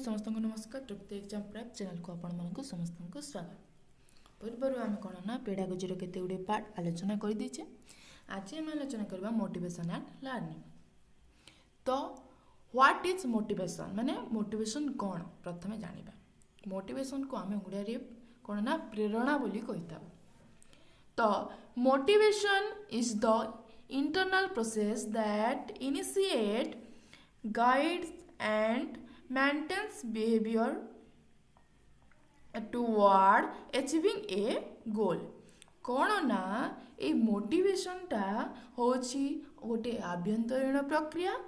समस्त को नमस्कार। ट्रिप्त एग्जाम प्रेप चैनल को आपण मानक समस्त को स्वागत। पूर्वर आम कौन ना पेडागोजीर केते गुडे पार्ट आलोचना कर दीचे। आज आम आलोचना करबा मोटिवेशन एंड लर्निंग। तो व्हाट इज मोटिवेशन माने मोटिवेशन कौन प्रथमे जानिबा। मोटिवेशन को आम ओडिया रे कौन ना प्रेरणा बोली कहिता। तो motivation is the internal process that initiate guides and maintains behavior toward achieving a goal। कौन ना ए मोटिवेशन टा होची गोटे आभ्यंतरीण प्रक्रिया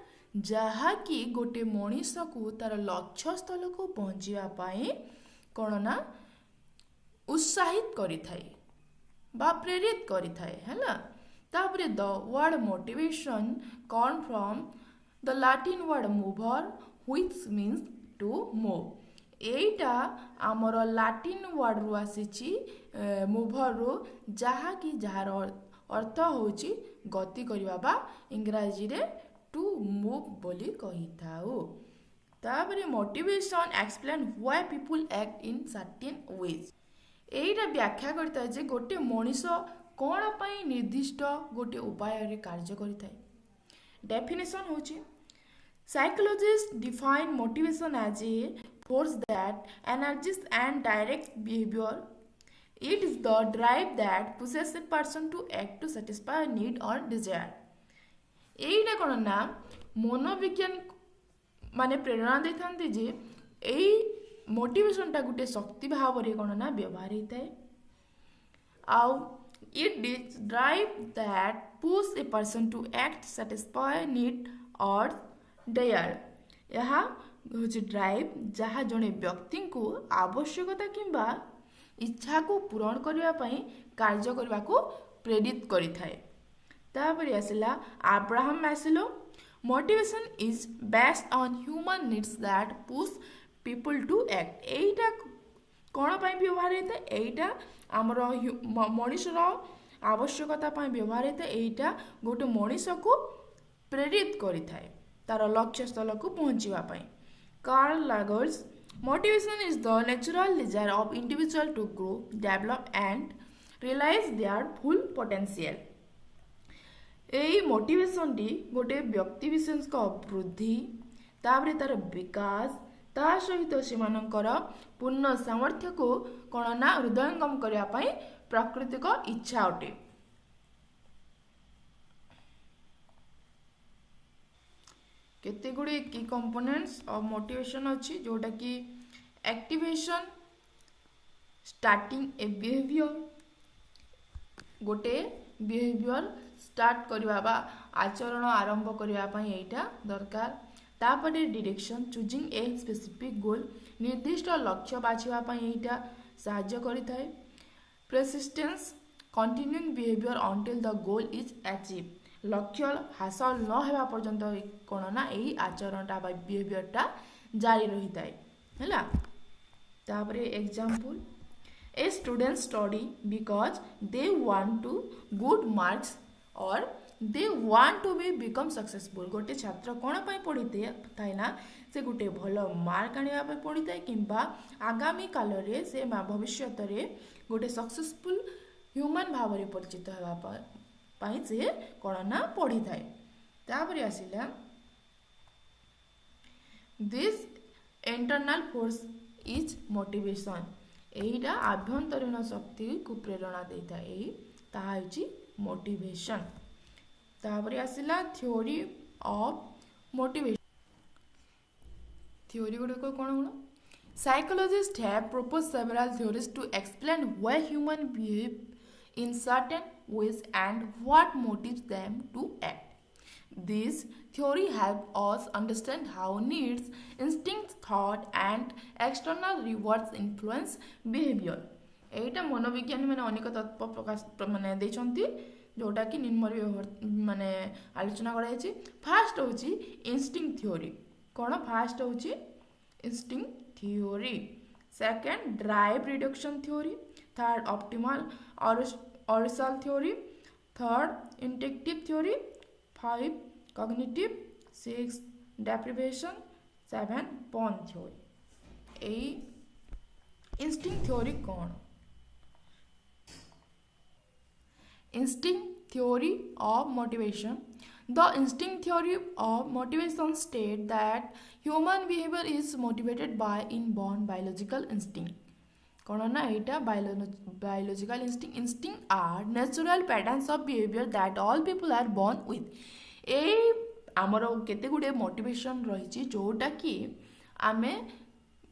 जहा कि गोटे मनीष को तार लक्ष्य स्थल को पहुँचवा पाई कौन ना उत्साहित करि थाए बा प्रेरित करि थाए हैला। तापरे the word motivation come from the Latin word mover which means to move। एटा आमर लाटिन वर्ड रु आसीची मूवर रु जहा कि जार अर्थ होची गति करबा बा इंग्रजी रे टू मूव बोली कहि थाउ। तापरे motivation explain why people act in certain veg. एटा व्याख्या करता जे गोटे मनीष कोन पई निर्दिष्ट गोटे उपाय रे कार्य करिथाय। डेफिनेशन होची psychologists define motivation as a force that energizes and directs behavior। It is the drive that pushes a person to act to satisfy a need or desire। एटा कोन ना मनोविज्ञान माने प्रेरणा देथांती जे एई मोटिवेशन टा गुटे शक्ति भाव रे कोन ना व्यवहार हेताय। आउ it is drive that push a person to act satisfy a need or desire. यह हूँ ड्राइव जहाँ जड़े व्यक्ति को आवश्यकता किंबा इच्छा को पूरण करने कार्य करने को प्रेरित करिथाए। तापर आसला Abraham Maslow. Motivation is based on human needs that push people to act. एटा कौन पाई व्यवहार होता है? एटा आमर मनीषर आवश्यकता पाई व्यवहार होता है। एटा गोटे मनीष को प्रेरित करिथाए तार लक्ष्य स्थल को पहुँचवा पाई। Carl Rogers motivation is the natural desire of individual to grow develop and realise their full potential. एई मोटिवेशन टी गोटे व्यक्ति विशेष को वृद्धि ताबरे तार विकास ता सहित सेमानकर पूर्ण सामर्थ्य को कौन ना हृदयंगम करने पाई प्राकृतिक इच्छा अटे। केते गुड़े की कंपोनेंट्स ऑफ मोटिवेशन अच्छी जोटा कि एक्टिवेशन स्टार्टिंग ए बिहेवियर गोटे बिहेवियर स्टार्ट करवा बा आचरण आरंभ करबा पई एटा दरकार। तापरे direction choosing a specific goal निर्दिष्ट लक्ष्य बाछिबा पई एटा सहाय्य करिथाय। Persistence continuing behaviour until the goal is achieve. लक्ष्य हासिल न होगा पर्यंत कौन ना यही आचरणटा बिहेवियरटा जारी रही है। तापरे example a student study because they want to good marks और they want to be become successful. गोटे छात्र कौन पाई पढ़ी थाए ना से गोटे भल मार्क आने पढ़ी थाए किंबा आगामी काल रे से भविष्य रे गोटे सक्सेसफुल ह्यूमन भाव में परिचित होगा पाई से कौन ना पढ़ी थाए। तापरे आसिला this internal force is motivation. एटा आभ्यंतरीण शक्ति को प्रेरणा देता है ताहा होची मोटिवेशन। तापरे आसिला थ्योरी ऑफ मोटिवेशन। थ्योरी गुड को कौन कौन psychologist have propose several theories to explain why human behave in certain ways and what motives them to act। This theory helps us understand how needs, instincts, thought and external rewards influence behavior। एटा मनोविज्ञानी माने अनेक तत्व प्रकाश माने देछंती जोटा कि निम्न माने आलोचना कराई। फास्ट होची इंस्टिंक्ट थ्योरी। कौन फास्ट होची instinct theory. Second drive reduction theory. Third optimal arousal theory. Third interactive theory. 5 cognitive. 6 deprivation। 7 bond theory. এই instinct theory कौन? Instinct theory of motivation. The instinct theory of motivation states that human behavior is motivated by inborn biological instinct. कौन ना एटा biological instinct. Instinct are natural patterns of behavior that all people are born with. ए आमर केते गुडे motivation रही जोटा कि आमे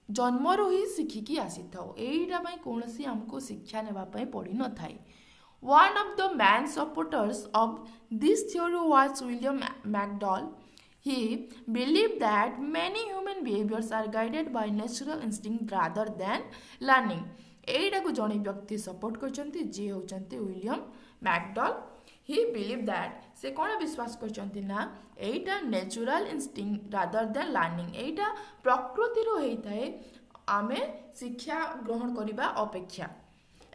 जन्मरू ही शिखिकी आसी था यहीटा कौन सी आमको शिक्षा नेबाई पड़ी न थाए. One of the main supporters of this theory was William McDowell. He believed that many human behaviors are guided by natural instinct rather than learning. एटा को जड़े व्यक्ति सपोर्ट करछंती जे होचंती William McDougall. He believed that से कौन विश्वास करछंती ना एटा natural instinct rather than learning. एटा प्रकृति रो हेइताए आमे शिक्षा ग्रहण करिबा अपेक्षा.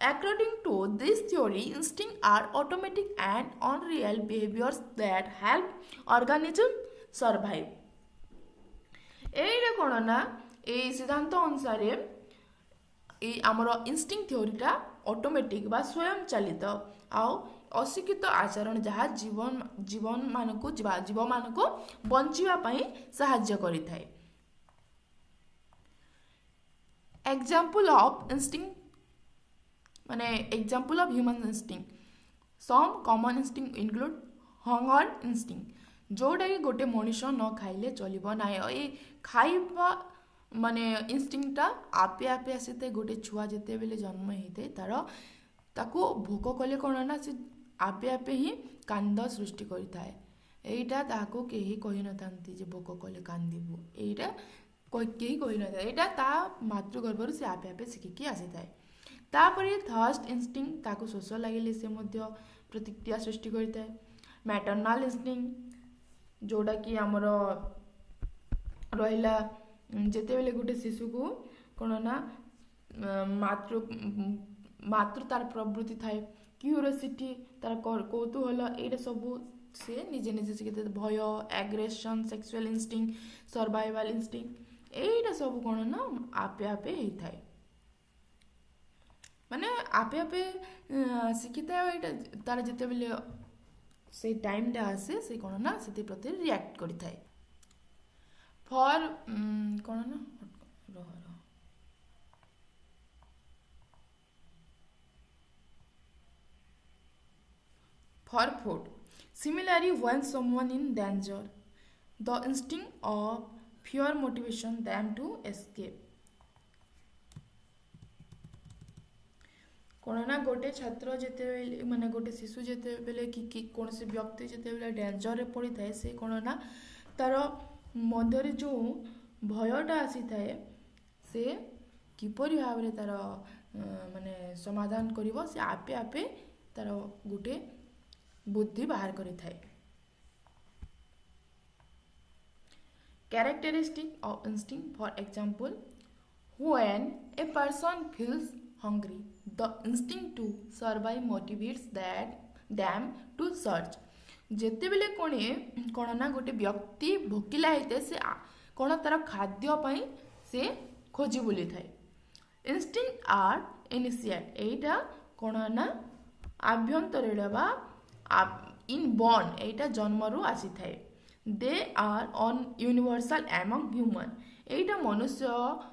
According to this theory, instincts are automatic and unreal behaviors that help organism survive. एटा कौन ना ए सिद्धांत अनुसार ए आमर इंस्टिंक्ट थ्योरीटा ऑटोमेटिक बा स्वयं चालित आउ अशिक्षित आचरण जहाँ जीवन मानक जीव मानक बंचापी साहाय्य करिथाए. एग्जांपल ऑफ इंस्टिंक्ट माने example of human instinct. Some common instinct include hunger instinct जोटा कि गोटे मनीष न खाइले चलिबो ना. ए खाइबा माने इंस्टिंक्टटा आपे आपे आसीते. गोटे छुआ जेते बेले जन्म होते तार ताको भोक कले कौन ना से आपे आपे ही कांद सृष्टि करिथाए. एटा ताको केही कहि नथांती जे भोक कले कांदिबो. एटा केही कहि नथाए. एटा ता मातृगर्भरु से आपे आपे शिखिकी आसीथाए. तापरे थर्स्ट इंस्टिंक्ट ताको शोष लगिले से मध्य प्रतिक्रिया सृष्टि करिथाए. मैटरनल इंस्टिंक्ट जोड़ा कि आमर रहिला जेते बेले गोटे शिशु को कौन ना मातृ तार प्रवृत्ति थाए. क्यूरियोसिटी तार कौतूहल एटा सब से निजे निजे शिखिते. भय aggression sexual instinct survival instinct एटा सब कौन ना आपे आपे होता है माने आपे आपे शिखिता है. तार जिते बेले से टाइमटा आसे से कौन ना से प्रति रिएक्ट करिथाए. फॉर कौन ना for food. Similarly, when someone in danger, the instinct of fear motivation them to escape. कौन ना गोटे छात्र जेते माने गोटे शिशु जेते बेले कि कौन से व्यक्ति जेते बेले डेंजर रे पड़ी थाए से कौन ना तार मध्य जो भयटा आसी थाए से किपरि भाव रे तार माने समाधान करिवो से आपे आपे तार गोटे बुद्धि बाहर करि थाए. Characteristic of instinct, for example, when a person feels hungry, the instinct to survive motivates them to search. जेते बेले कौन ना गोटे व्यक्ति भोकिला होते से कौन तार खाद्य पाई से खोजी बुली थाए. इंस्टिंक्ट आर इनिशिएट एटा कौन ना आभ्यंतरीण बा इनबॉर्न एटा जन्मरू आसी थाए. They are on universal among human एटा मनुष्य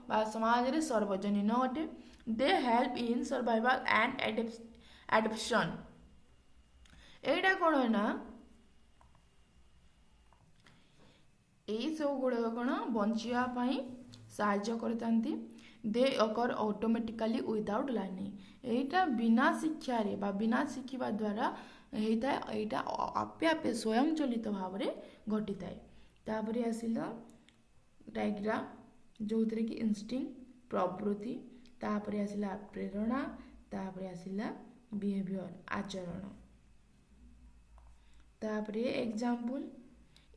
बा समाज रे सर्वजनीन अटे. They help in survival and adaption एटा कौन ना यही सब गुड़ा कौन बचापी साहाय्य करते. दे अकर ऑटोमेटिकली विदाउट लर्निंग एटा बिना शिक्षा रे बा बिना शिखिबा द्वारा होता है. एटा आपे आपे स्वयं चलित भाव में घटी थाए. तापरे आसिला डायग्राम जो थे कि इंस्टिंक्ट प्रवृत्ति तापरे आसिला प्रेरणा तापरे आसिला बिहेवियर आचरण. तापरे example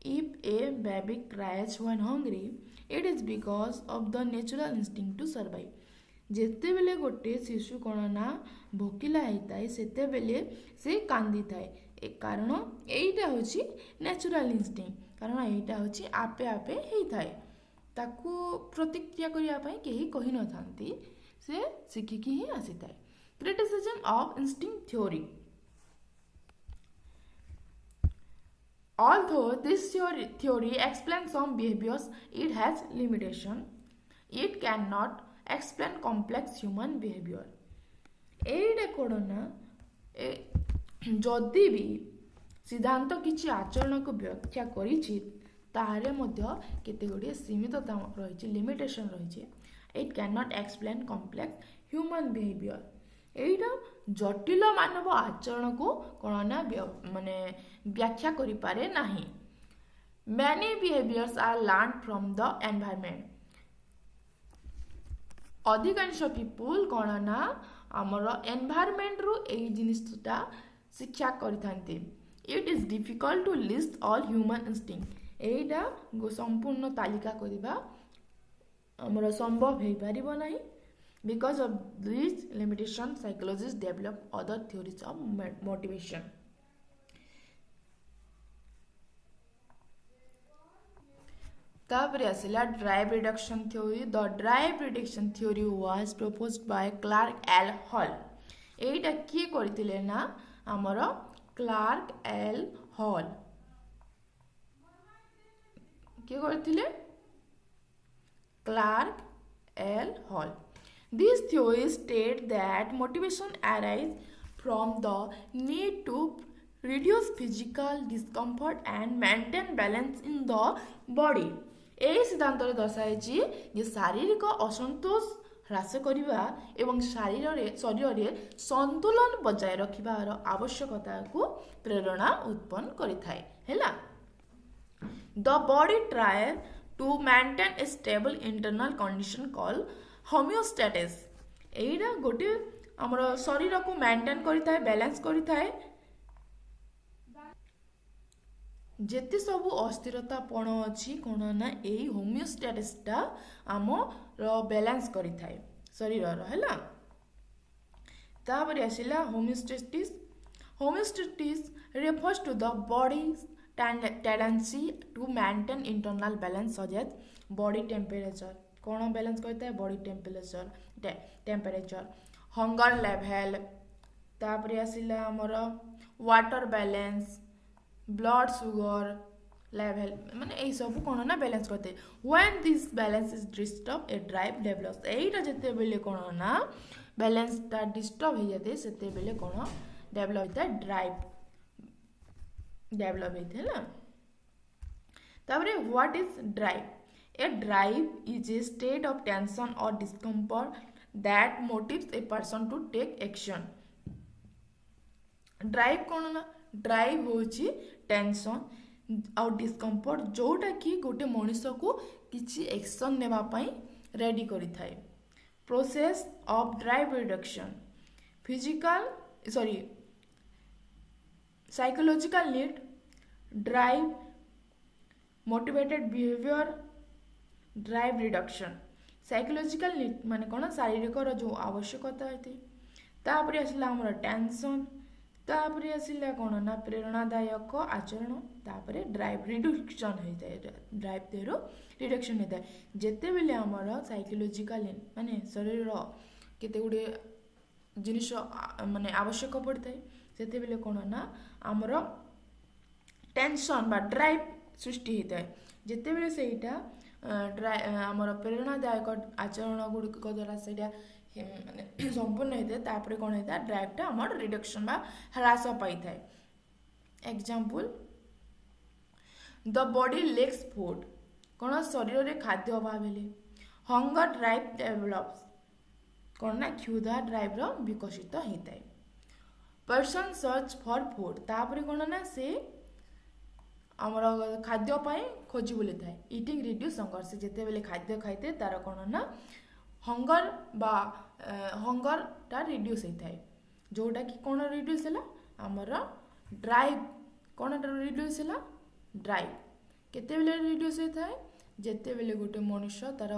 if a baby cries when hungry it is because of the natural instinct to survive. जेते बेले गोटे शिशु कौन ना भोकिला होता है सेते बेले से कांदी थाए. कारण एटा होची नेचुरल इंस्टिंक्ट कारण एटा होची आपे आपे होता है. ताकू प्रतिक्रिया करिया पई केही कहि न थांती से शिखिकी ही आसीताए। Criticism of instinct theory. Although this theory explains some behaviors, it has limitation. It cannot explain complex human behavior. एइडे कोड ना जदि भी सिद्धांत किछि आचरण को व्याख्या करिछि ताहारे मध्य केते गुडी सीमितता रहिछि, लिमिटेशन रहिछि। It can not explain complex human behaviour. एइटा जटिल मानव आचरण को कोन ना माने व्याख्या करि पारे नाही। Many behaviours are learn from the environment. अधिकांश पीपुल कोन ना हमर एनवायरनमेंट रु एई जिनिसटा शिक्षा करिथांती। It is difficult to list all human instinct. एइटा संपूर्ण तालिका करिबा हमर संभव हे परिबो नाही। Because of these limitations, psychologists develop other theories of motivation. तापरे आसिला drive reduction theory. The drive reduction theory was proposed by Clark L. Hall. एइटा किए करथिले ना हमर क्लार्क एल हॉल किए करथिले Clark L Hall. These theories state that motivation arises from the need to reduce physical discomfort and maintain balance in the body. এই সিদ্ধান্তরে দর্শাইছি যে শারীরিক অসন্তোষ হ্রাস করিবা এবং শরীরে সন্তুलन বজায় রখিবার আবশ্যকতাକୁ প্রেরণা উৎপন্ন করিথায় হেলা। The body tries to maintain a stable internal condition called homeostasis. एइडा गोटे हमर शरीर को मेंटेन करिथाय, बैलेंस करिथाय। जेते सब अस्थिरतापण अछि कोन ना एई होमियोस्टेसिसटा हमर बैलेंस करिथाय शरीर रो हैला। ताबरे आसिला homeostasis. Homeostasis refers to the body's tendency to maintain internal balance such as body temperature। कौन बैलेंस करता है? बॉडी टेम्परेचर, हंगर लेवल, तापरे आसिला हमर water balance, blood sugar level, माने ए सब कौन ना बैलेंस करते हैं। When this balance is disturb a drive develops. एइटा जते बेले कौन ना बैलेंस ता डिस्टर्ब हो जाते सेते बेले कौन डेवलप होता है? ड्राइव डेवलप होते है ना। तापरे what is drive? A drive is a state of tension or discomfort that motivates a person to take action. Drive कौन ना? Drive होची टेंशन और डिस्कम्फर्ट जोटा कि गोटे मनुष्य को किसी एक्शन नेबा पई रेडी करि थाए। Process of drive reduction. Psychological need, drive, motivated behaviour, drive reduction. Psychological need माने कौन? शारीरिक जो आवश्यकता होती। तापरे आसिला हमर टेंशन, तापरे आसिला कौन ना प्रेरणादायक आचरण, तापरे ड्राइव रिडक्शन होता है। ड्राइव देरो रिडक्शन होता है जेते बेले हमर साइकोलॉजिकल माने शरीर केते गुडे जिनिस माने आवश्यक पड़ता है सेते बेले कौन ना हमर टेंशन बा ड्राइव सृष्टि होता है। जेते बेले सेटा आमर प्रेरणादायक आचरण गुड़िक द्वारा से संपूर्ण होता है तापरे कौन होता है? ड्राइवटा आमर रिडक्शन बा ह्रास पाई थाए। Example, the body lacks food. कौन? शरीर रे खाद्य अभाव हेले हंगर ड्राइव डेवलप्स। कौन ना? क्षुधा ड्राइव रो विकसित होता है। Person search for food. तापरे कौन ना से आमर खाद्य पाए खोजी बोली थाए। Eating reduce hunger. से जेते बेले खाद्य खाइते तार कौन ना हंगर बा हंगरटा रिड्यूस होता है जोटा कि कौन रिड्यूस है? आमर ड्राइव कौन रिड्यूस है? ड्राइव केते बेले रिड्यूस होता है? जेते बेले गोटे मनुष्य तार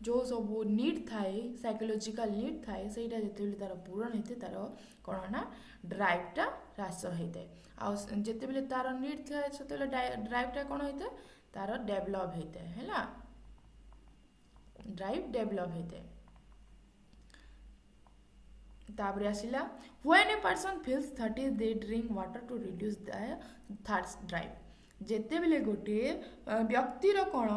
जो सब नीड थाए साइकोलॉजिकल नीड थाए सेटा जेते बेले तार पूरण होते तार कौन ना ड्राइवटा ह्रास होता है। आ जेते बेले तार नीड थाए सेते बेले ड्राइवटा कौन होता है? तार डेवलप होता है हैला। ड्राइव डेभलप होता है। तापर आसिला when a person feels thirsty they drink water to reduce the thirst drive. जेते बेले गोटे व्यक्तिर कौन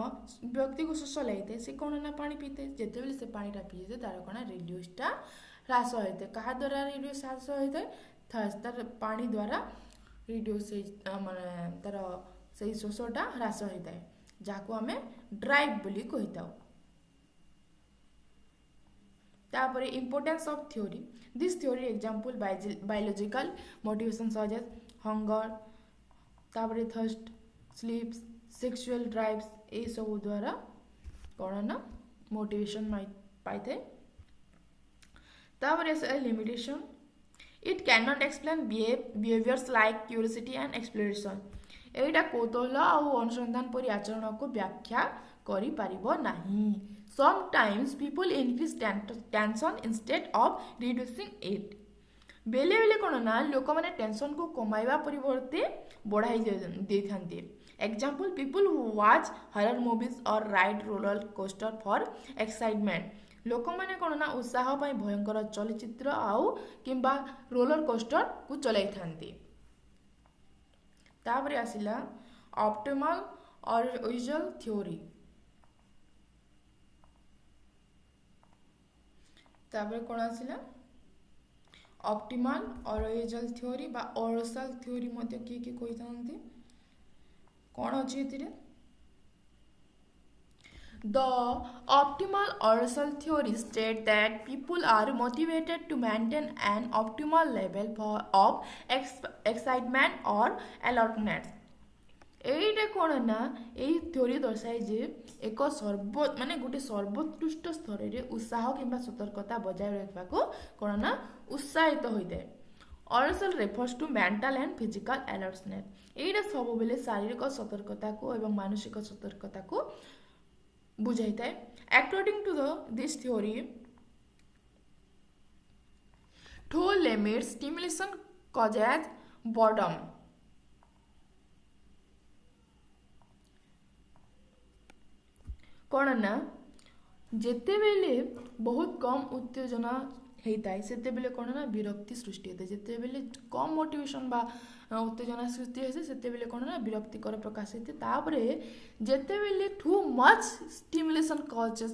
व्यक्ति को शोष लगे से कौन ना पानी पीते जेते बेले से पानीटा पीते तार कौन रिड्यूसटा ह्रास होता है। क्या द्वारा रिड्यूस ह्रास होता है तार पानी द्वारा रिड्यूस माने तार से शोषटा ह्रास होता है जहाँ आम ड्राइव बोली कही था। तापर importance of theory this theory example biological motivation such as hunger तापर थर्स्ट स्लीप्स सेक्सुअल ड्राइव्स ए सब द्वारा कौन ना मोटिवेशन पाई थे। तापर limitation it can not explain behaviours like curiosity and exploration. एटा कौतूहल आउ अनुसंधान परि आचरण को व्याख्या करि पारिबो नाही। Sometimes people increase tension instead of reducing it। बेले बेले कौन ना लोक मैंने टेंशन को कमाइबा परिवर्ते बढ़ाई दे थांते। Example people who watch horror movies और ride roller coaster for excitement. लोक मैंने कौन ना उत्साह पाई भयंकर चलचित्र आउ किंबा रोलर कोस्टर को चलाई थांते। तापर आसिला ऑप्टिमल अराउजल थ्योरी। तापर कौन आसिला ऑप्टिमल अराउजल थ्योरी बा अरसल थ्योरी मध्य किए किए कही थांते कौन अच्छी एथिरे The optimal arousal theory states that people are motivated to maintain an optimal level of excitement or alertness। एटा कौन ना यही थ्योरी दर्शाए जे एक माने गोटे सर्वोत्कृष्ट स्तर रे उत्साह किंबा सतर्कता बजाय रखा को कौन ना उत्साहित होता है। Arousal refers to mental and physical alertness. एटा सब बेले शारीरिक सतर्कता को एवं मानसिक सतर्कता को बुझाइता है। According to this theory to limit stimulation causes boredom. कौन ना जेते बेले बहुत कम उत्तेजना होता है सेते बेले कौन ना विरक्ति सृष्टि होता है। जेते बेले कम मोटिवेशन बा उत्तेजना सृष्टि होते सेते बेले कौन ना विरक्तिकर प्रकाश होते। तापरे जेते बेले too much stimulation causes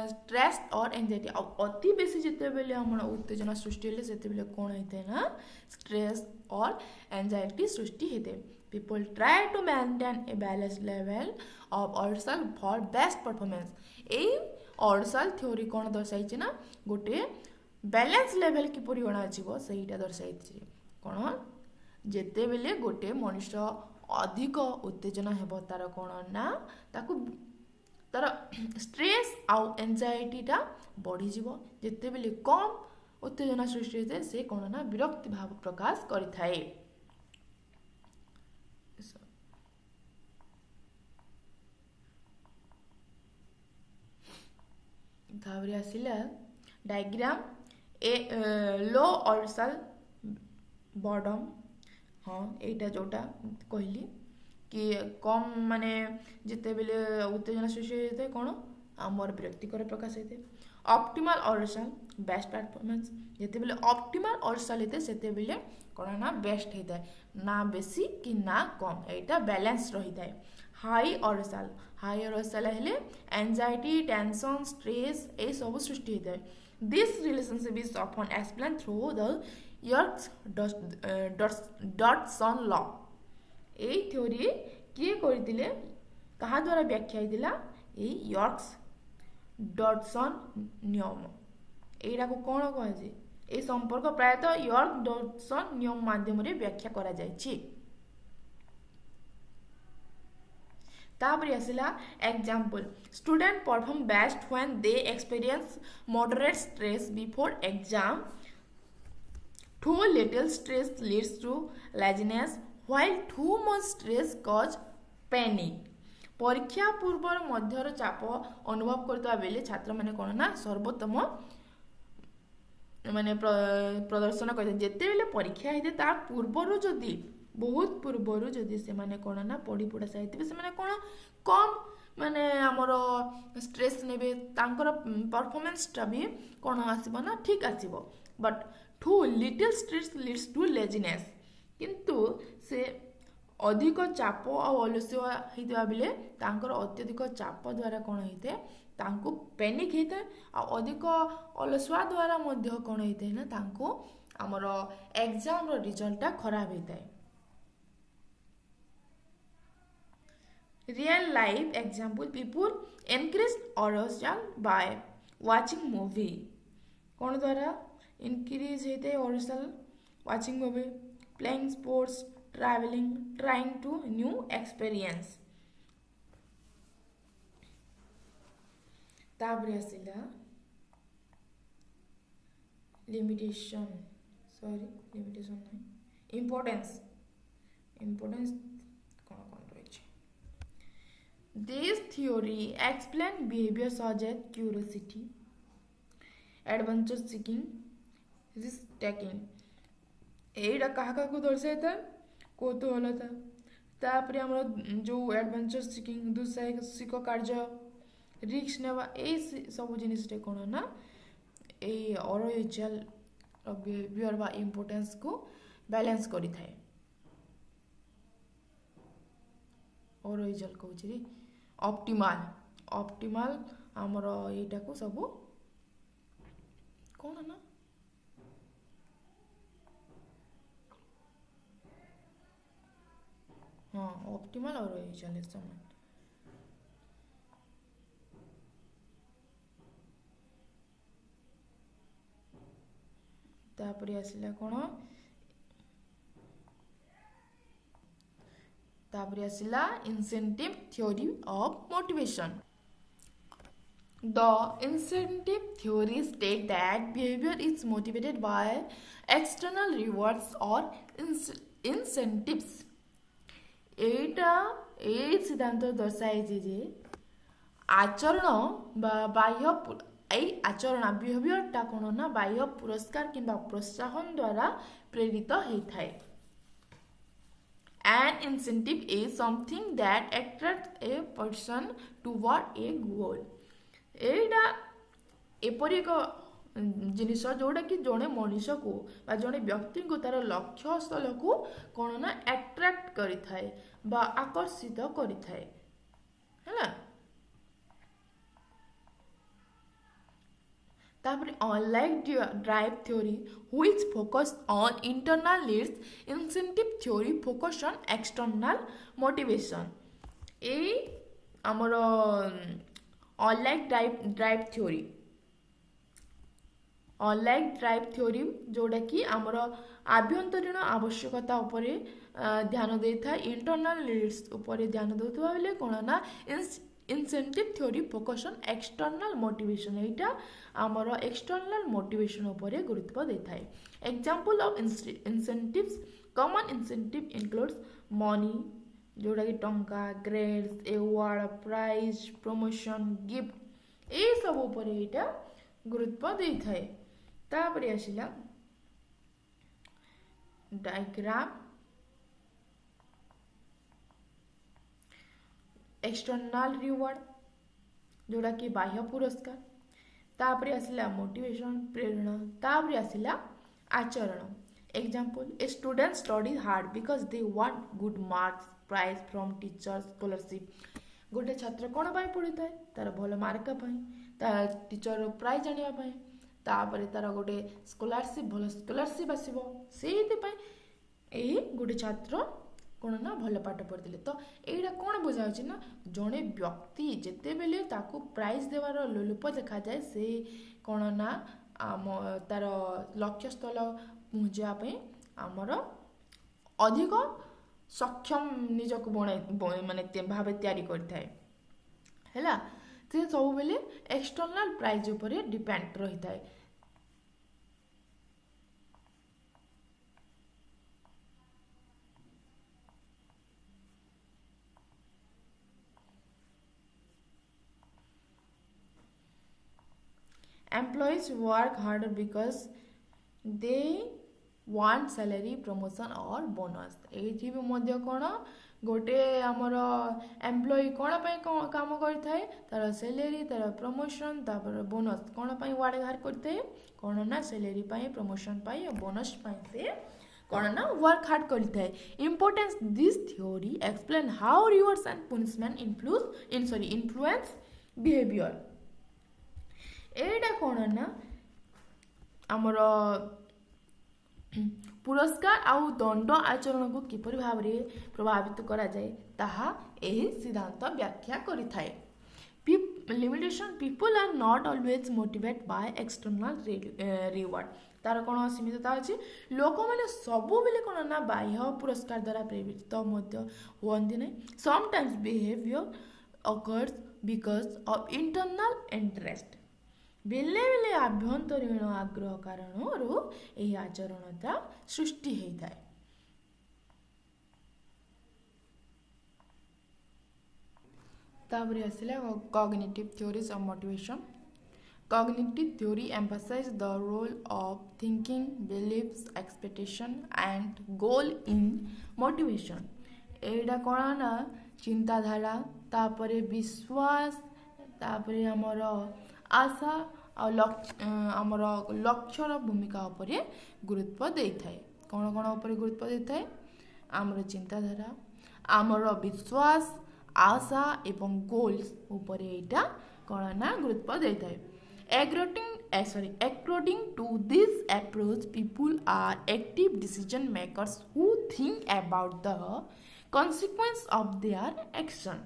stress और एंजाइटी अति बेसी जेते बेले हम उत्तेजना सृष्टि होले सेते बेले कौन होता है ना स्ट्रेस और एंजाइटी सृष्टि होते। People try to maintain a balance level of arousal for best performance. ए अरसल थ्योरी कौन दर्शाई ना गोटे बैलेंस लेवल किपरि गणा जीव सेटा दर्शाई कौन जेते बेले गोटे मनुष्य अधिक उत्तेजना हेब तार कौन ना ताकू तार स्ट्रेस आउ एंजाइटीटा बढ़ी जीव। जेते बेले कम उत्तेजना सृष्टि होता है से कौन ना विरक्ति भाव प्रकाश करिथाए। तापर आसिला diagram A low Arsal boredom. हाँ एटा जोटा कहली कि कम माने जिते बेले उत्तेजना सृष्टि होता है कौन आमर विरक्तिकर प्रकाश होते। ऑप्टिमल अरसल बेस्ट परफॉर्मेंस जिते बेले ऑप्टिमल अरसल होते सेते बेले कौन ना बेस्ट होता है ना बेसी कि ना कम एटा बैलेंस रही है। हाई अरसल हेले एंजाइटी टेंशन स्ट्रेस ए सब सृष्टि होता है। This relationship is often explain through the Yerkes Dodson law. ए थ्योरी किए करथिले कहा द्वारा व्याख्या होइतिला ए यर्क्स डॉटसन नियम। एटा को कोन कह जे ए संपर्क प्रायतः यर्क डॉटसन नियम माध्यम रे व्याख्या करा जायछि। तापर आसिला example student perform best when they experience moderate stress before exam. Too little stress leads to laziness while too much stress cause panic। परीक्षा पूर्व मध्यर चाप अनुभव करता बेले छात्र माने कौन ना सर्वोत्तम माने प्रदर्शन करते। जेते बेले परीक्षा होते तार पूर्वर जदि बहुत पूर्वर जदि से माने कौन ना पढ़ी पढ़ा साइते से माने कौन कम माने आमर स्ट्रेस नेबे तांकर परफॉर्मेंसटा भी कौन आसीबो ना ठीक आसीबो but too little stress leads to laziness किंतु से अधिक चाप और अलस्या होता बेले तांकर अत्यधिक चाप द्वारा कौन होता है तांको पैनिक होता है और अधिक अलस्या द्वारा मध्य कौन होता है ना तांको आमर एग्जाम रो रिजल्टटा खराब होता है real life example people increase arousal by watching movie कौन द्वारा इनक्रीज होते हैं arousal watching movie playing sports traveling trying to new experience ताबरे आसिला limitation नहीं importance कौन रही this theory explain behavior such as curiosity adventure seeking risk taking एटा क्या दर्शाता कौतूहलता तापर आमर जो एडवेंचर सिकिंग दुस्साहसिक कार्य रिस्क नेवा ए सब जिनिसटे कौन ना ये अरोइजल बिहेवियर बा इम्पोर्टेंस को बैलेंस करि थाए अरोइजल कहूँ ऑप्टिमल आमर एटा को सब कौन ना हाँ ऑप्टिमल और चले समान तापरे आसिला कौन तापरे आसिला incentive theory of motivation The incentive theory states that behavior is motivated by external rewards or incentives. एटा ए सिद्धांत दर्शाए जे आचरण बाह्य आचरण बिहेवियरटा कौन ना बाह्य पुरस्कार किंबा प्रोत्साहन द्वारा प्रेरित होता है An incentive is something that attracts a person toward a goal. एटा एपरी एक जिनिस जोटा कि जड़े मनीष को बा जड़े व्यक्ति को तार लक्ष्य स्थल को कौन ना अट्रैक्ट करि थाए बा आकर्षित करि थाए हैला तापर unlike drive theory which focus on internal needs incentive theory focus on external motivation ए हमर unlike drive theory unlike drive theory जोटा कि आमर आभ्यंतरीण आवश्यकता उपरे ध्यान दे था इंटरनल नीड्स उपरे ध्यान देउथबा बेले कोन ना incentive theory focus on external motivation एटा आमर एक्सटर्नल मोटिवेशन उपरे गुरुत्व दे थाए example of incentives common incentive includes money जोटा कि टंका grades award prize promotion gift ए सब उपरे एटा गुरुत्व दे थाए तापर आसिला डायग्राम एक्सटर्नल रिवार्ड जोड़ा कि बाह्य पुरस्कार तापर आसिला मोटिवेशन प्रेरणा तापर आसिला आचरण example a student study hard because they want good marks praise from teachers scholarship गोटे छात्र कौन पाई पढ़ी थाए तार भल मार्क पाई तार टीचर प्राइज आनिबा पाई तापर तार गोटे स्कॉलरशिप भल स्कॉलरशिप आसीबो सेहिति पाई एही गोटे छात्र कौन ना भल पाठ पढ़िले तो एटा कौन बुझाउछि ना जड़े व्यक्ति जेते बेले ताकू प्राइज देवार लोलुप देखा जाए से कौन ना तार लक्ष्य स्थल पहुँचा आमर अधिक सक्षम निजक माने भाव तैयारी करथाए हैला से सब बेले एक्सटर्नल प्राइज उपरे डिपेंड रही थाए employees work harder because they want salary promotion or bonus एठी भी मध्य कोन गोटे आमर एम्प्लॉई कौन पाई काम करता है तार सैलरी तार प्रमोशन तापर बोनस कौन पाई वार्ड बाहर करते हैं कौन ना सैलरी पाई प्रमोशन पाई और बोनस पाई से कौन ना वर्क हार्ड करता है importance this theory explain how rewards and punishment influence behaviour एटा कौन ना आमर पुरस्कार आउ दंड आचरण को किपर भाव में प्रभावित करा जाए ताहा एही सिद्धांत व्याख्या करिथाए limitation people are not always motivate by external reward तार कौन सीमितता अच्छी लोक मैंने सबु बेले कौन ना बाह्य पुरस्कार द्वारा प्रेरित हुअन्ति नहीं sometimes behaviour occurs because of internal interest बेले बेले आभ्यंतरीण आग्रह कारण यही आचरणता सृष्टि होता है तापर आसला cognitive theories of motivation cognitive theory emphasize the role of thinking beliefs expectation and goal in motivation एटा कौन ना चिंताधारा तापर विश्वास तापर आमर आशा आमर लक्ष्यर भूमिका उपरे गुरुत्व देता है कौन कौन उपरे गुरुत्व देता है आमर चिंताधारा आमर विश्वास आशा एवं गोल्स उपरे एटा कौन ना गुरुत्व देता है according to this approach people are active decision makers who think about the consequence of their action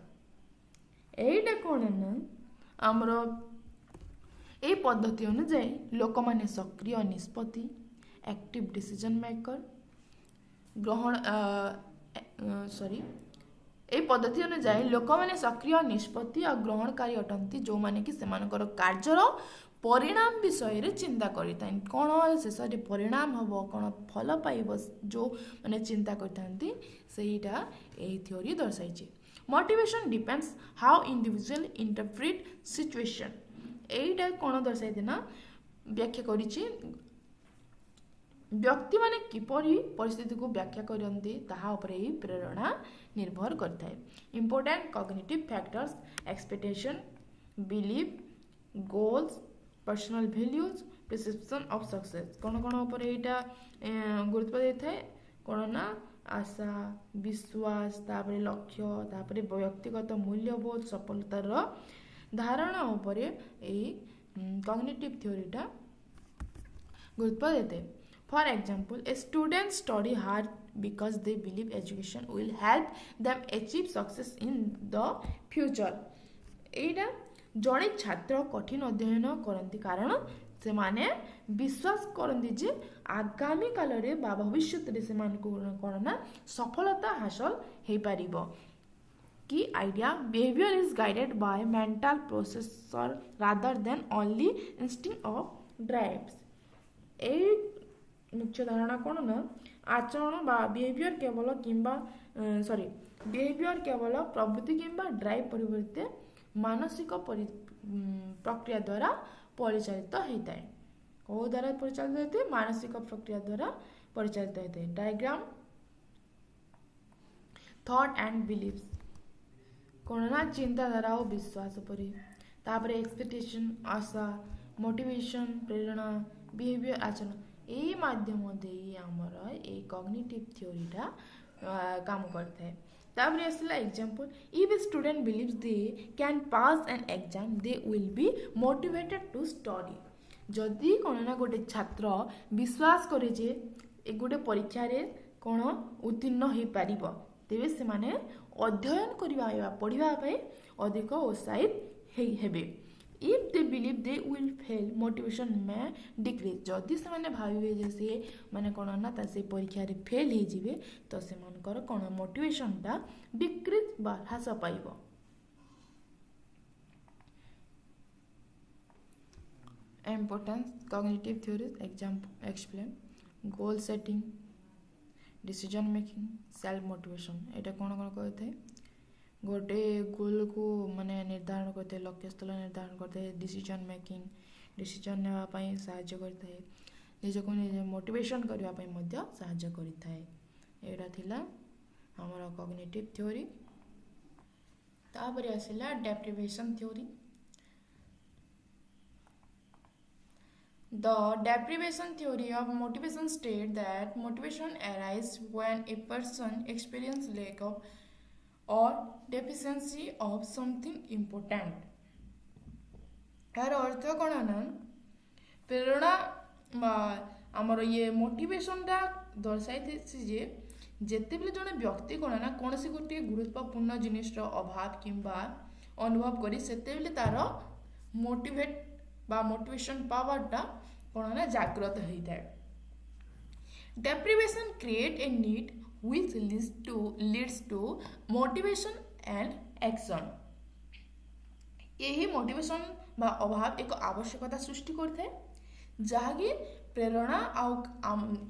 एटा कौन ना आमर ए पद्धति अनुसार लोक माने सक्रिय निष्पत्ति एक्टिव डिसीजन मेकर ग्रहण ए पद्धति अनुसार लोक माने सक्रिय निष्पत्ति और ग्रहणकारी अटंती जो माने कि सेमानकर कार्यर परिणाम विषय रे चिंता करिता कौन शेष परिणाम हम कौन फल पाइब जो माने चिंता करथांती सेहीटा एही थ्योरी दर्शाइछि motivation depends how individual interpret situation एटा कौन दर्शाई ना व्याख्या करिछि व्यक्ति माने किपरि परिस्थिति को व्याख्या करନ୍ତି ताहा उपरे ही प्रेरणा निर्भर करता है important cognitive factors expectation belief goals personal values perception of success कौन कौन उपरे एटा गुरुत्व देता है कौन ना आशा विश्वास तापरे लक्ष्य तापरे व्यक्तिगत मूल्यबोध सफलतार धारणा उपरे एही कॉग्निटिव थ्योरीटा गुरुत्व देते for example a student study hard because they believe education will help them achieve success in the future एटा जड़े छात्र कठिन अध्ययन करती कारण से माने विश्वास करती जे आगामी काल रे बा भविष्य रे से मान को करना सफलता हासिल हे परिबो की idea behaviour is guided by mental processor rather than only instinct of drives ए मुख्य धारणा कौन ना आचरण बा बिहेवियर केवल किंबा बिहेवियर केवल प्रवृत्ति किंबा ड्राइव परिवर्ते मानसिक प्रक्रिया द्वारा परिचालित होता है कौ द्वारा परिचालित होते हैं मानसिक प्रक्रिया द्वारा परिचालित होते हैं डायग्राम थॉट एंड बिलीव्स कौन ना चिंताधारा और विश्वास उपरे तापर एक्सपेक्टेशन आशा मोटिवेशन प्रेरणा बिहेवियर आचरण यही माध्यम दे आमर ए कॉग्निटिव थ्योरीटा काम करता है तापर आसला example if a student believes they can pass an exam they will be motivated to study जदि कौन ना गोटे छात्र विश्वास करे जे गोटे परीक्षा रे कौन उत्तीर्ण हो पार तेरे से माने अध्ययन करबा पढ़िबा अधिक उत्साहित हेबे if they believe they will fail motivation में डिक्रीज जदि से माने भाविबे जे से माने कोन ना ता से परीक्षा रे फेल हे जिवे तो से मानकर कोन मोटिवेशन ता डिक्रीज बा ह्रास पाइबो importance cognitive theories example explain goal setting decision making self motivation एटा कोन कोन कहते हैं गोटे गोल को माने निर्धारण करते लक्ष्य स्थल निर्धारण करते डिसीजन मेकिंग डिसीजन नेवा पई सहायता करते निज को निज मोटिवेशन करबा पई मध्य सहायता करता है एटा थिला हमर कॉग्निटिव थ्योरी तापर आसिला deprivation theory The deprivation theory of motivation states that motivation arises when a person experiences lack of or deficiency of something important. यार अर्थ कौन ना प्रेरणा आमर ये मोटिवेशनटा दर्शाई जे जिते बेले जड़े व्यक्ति कौन ना कौन सी गोटे गुरुत्वपूर्ण जिनिसर अभाव किंबा अनुभव करी सेते बेले तार मोटिवेट बा मोटिवेशन पावरटा कौन ना जागृत होता है। Deprivation create a need which leads to motivation and action। यही मोटिवेशन बा अभाव एक आवश्यकता सृष्टि करता है जहाँकि प्रेरणा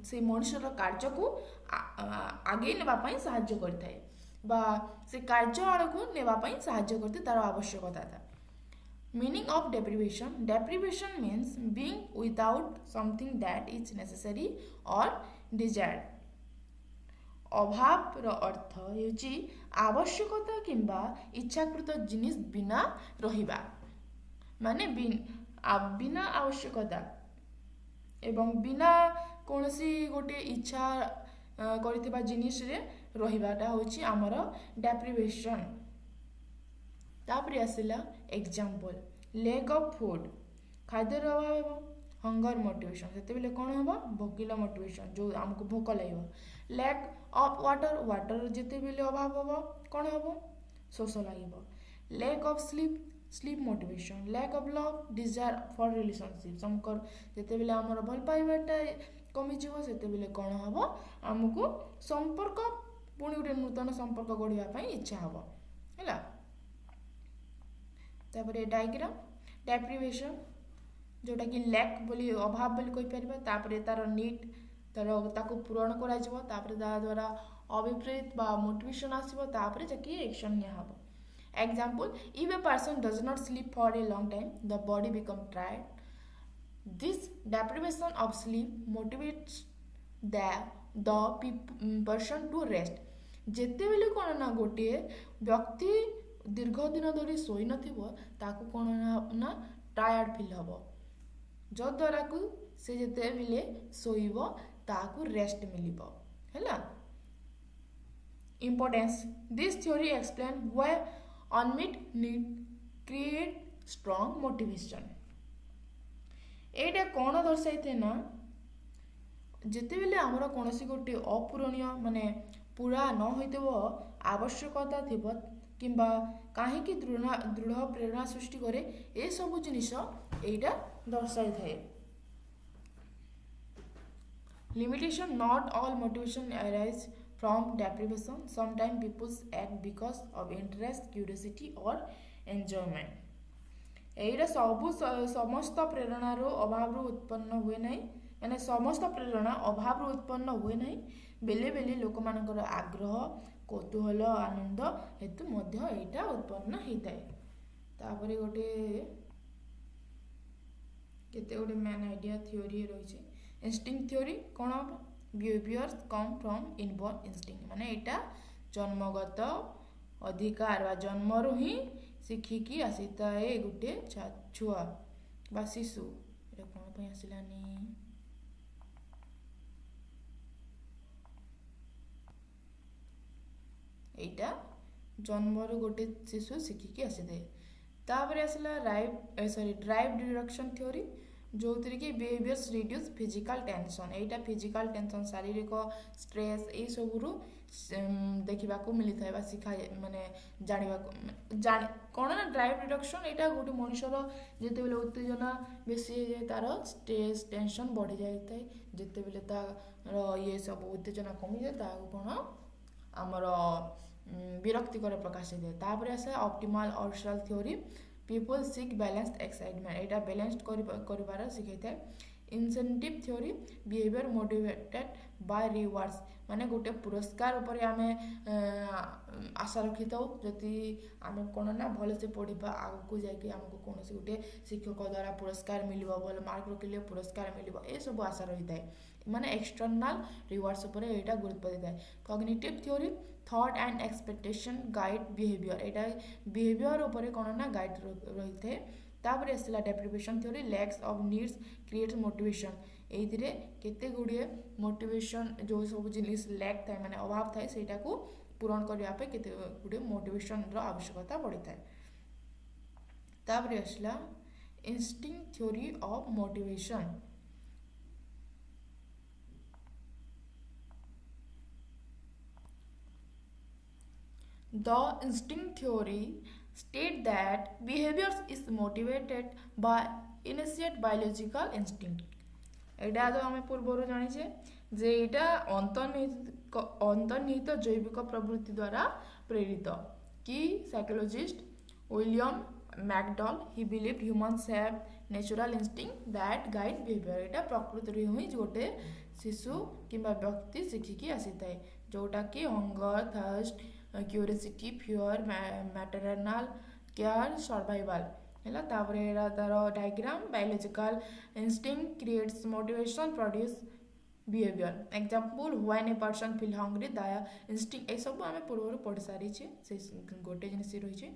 से मनुष्यर कार्य को आगे नेबाई साहाय्य करता है बा से कार्य आड़ को नेबाई साहाय्य करते तार आवश्यकता था। Meaning of deprivation: deprivation means being without something that is necessary or desired। अभाव रो अर्थ हेउची आवश्यकता किंबा इच्छाकृत जिनिस बिना रहिबा माने बिना आवश्यकता एवं बिना कोनसी गोटे इच्छा करितबा जिनिस रे रहिबाटा होची हमर डेप्रिवेशन। तापर आसिला एग्जांपल लैक ऑफ फूड खाद्यर अभाव हंगर मोटिवेशन से बेले कौन हम भोकिला मोटिवेशन जो आमको भोक लगे। लैक ऑफ वाटर वाटर जिते बेले अभाव हम कौन हम शोष लगे। Lack of sleep motivation. Lack of love desire for relationship समकर जिते बेले आमर भल पाइबाटा कमिजिवो सेते बेले कौन हम आमको संपर्क पुणी गोटे नूतन संपर्क गढ़ा इच्छा हम है। तापर डायग्राम डेप्रिवेशन जोटा कि लैक बोली अभाव बोली कहि परिबा तापर तार नीड तार ताको पूरण करा जिवो तापर ता द्वारा अभिप्रेत बा मोटिवेशन आसीबो तापर जकी एक्शन निया हबो। Example if a person does not sleep for a long time the body become tired. This deprivation of sleep motivates the person to rest. जेते बेले कोन ना गोटे व्यक्ति दीर्घ दिन धरी शोई नथिबो ताकू कोन ना टायर्ड फील हबो जद्वारा को से जेते बेले शोइबो ताकू रेस्ट मिलिबो हैला। Importance this theory explain why unmet need create strong motivation. एटा कोन दर्शाई थे ना जेते बेले हमर कोनसी गोटे अपूरणीय माने पूरा न होइतबो आवश्यकता थिबो किंबा कहीं दृढ़ प्रेरणा सृष्टि करे ए सब जिनिस एटा दर्शाई थाए। Limitation not all motivation arise from deprivation sometime peoples act because of interest curiosity और एंजॉयमेंट। एटा सब समस्त प्रेरणार अभाव उत्पन्न हुए नहीं माने समस्त प्रेरणा अभाव उत्पन्न हुए नहीं बेले बेले लोक मानकर आग्रह कौतूहल आनंद हेतु मध्य एटा उत्पन्न होता है। तापर गोटे केते गोटे मेन आइडिया थ्योरी रही इंस्टिंक्ट थ्योरी कौन हम behaviours come from inborn instinct माने एटा जन्मगत अधिकार बा जन्मरु ही शिखिकी आसीता है गोटे छुआ बा शिशु एटा कोन पय आसिलानी एटा जन्मर गोटे शिशु शिखिकी आसीथे। तापर आसला ड्राइव डिडक्शन थ्योरी जो कि बिहेवियर्स रिड्यूस फिजिकल टेंशन। एटा फिजिकल टेंशन शारीरिक स्ट्रेस ये सबरू देखा मिलता है शिखा माने जाना कौन ना ड्राइव रिडक्शन एटा गोटे मनुष्यर जिते बेले उत्तेजना बेसी तार स्ट्रेस टेंशन बढ़ी जाए जिते बेले तार ये सब उत्तेजना कमी जाए कौन आमर विरक्तिकर प्रकाश दिए। तापर आसे ऑप्टिमल ऑर्शल थ्योरी पीपल सिक बैलेंस्ड एक्साइटमेंट एटा बैलेंस्ड कर शिखाई थाए। Incentive theory behaviour motivated by rewards माने गोटे पुरस्कार उपर आमे आशा रखी था जदि आम कौन ना भल से पढ़ा आगू जाकि आमको कौन गोटे शिक्षक द्वारा पुरस्कार मिल भल मार्क रखिले पुरस्कार मिल ये सब आशा रही है माने एक्सटर्नाल रिवार्ड्स उपर यहाँ गुरुत्व देता है cognitive theory thought and expectation guide behaviour यहाँ बिहेवियर उपर कौन ना गाइड रही है तापर आसला deprivation theory lakhs of needs creates motivation ये केते गुड़िए मोटिवेशन जो सब जिनिस लैक थाए माने अभाव थाए सेटा को पूरण करने केते गुड़िए मोटिवेशन आवश्यकता पड़ी थाए तापर आसला instinct theory of motivation The instinct theory state that behavior is motivated by innate biological instinct. एटा तो आम पूर्व जाने जे एटा अंतर्निहित जैविक प्रवृत्ति द्वारा प्रेरित कि psychologist William McDowell he believed humans have natural instinct that guide behaviour एटा प्रकृति ही गोटे शिशु किंबा व्यक्ति शिखिकी आसी थाए जोटा कि hunger thirst curiosity fear maternal care survival है तार diagram biological instinct creates motivation produce behaviour example when a person feel hungry the instinct ए सब आम पूर्व पढ़ी सारी से गोटे जिनिस रही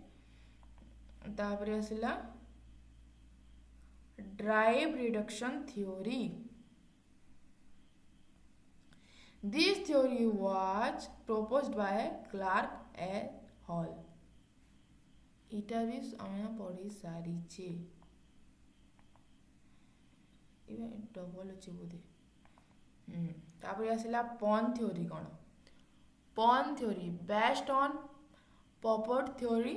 तापर आसला drive reduction theory This theory was proposed by Clark et al. इटा भी आम पढ़ी सारी डबल अच्छे बोधे तापर आसला पॉन थ्योरी कौन pawn theory based on puppet theory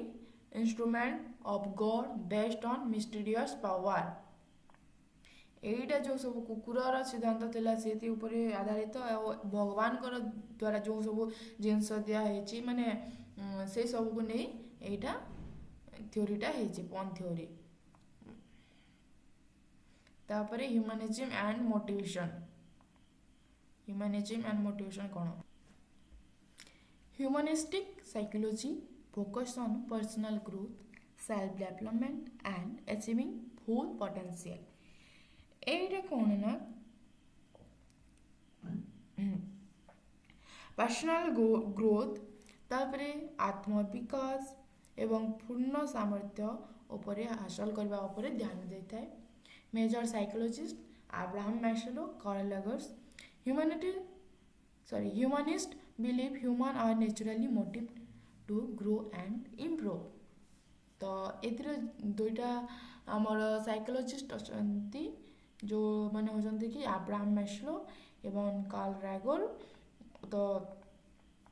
instrument of God based on mysterious power एटा जो सब कुकुर सिद्धांत थिला से आधारित भगवान द्वारा जो सब जिनस दिखाई माने से सब को नहीं एटा थ्योरीटा पॉन थ्योरी तापरे ह्यूमनिज्म एंड मोटिवेशन कौन humanistic psychology focus on personal growth self development and achieving full potential एटा कौन ना पर्सनल ग्रोथ तापरे आत्मविकास एवं पूर्ण सामर्थ्य उपरे हासिल करबा उपरे ध्यान देता है major psychologist Abraham Maslow Carl Rogers humanist believe human are naturally motive to grow and improve तो एतिर दुईटा आमर साइकोलॉजिस्ट अछंती जो माने होजंती कि अब्राहम मैस्लो एवं कार्ल रैगर तो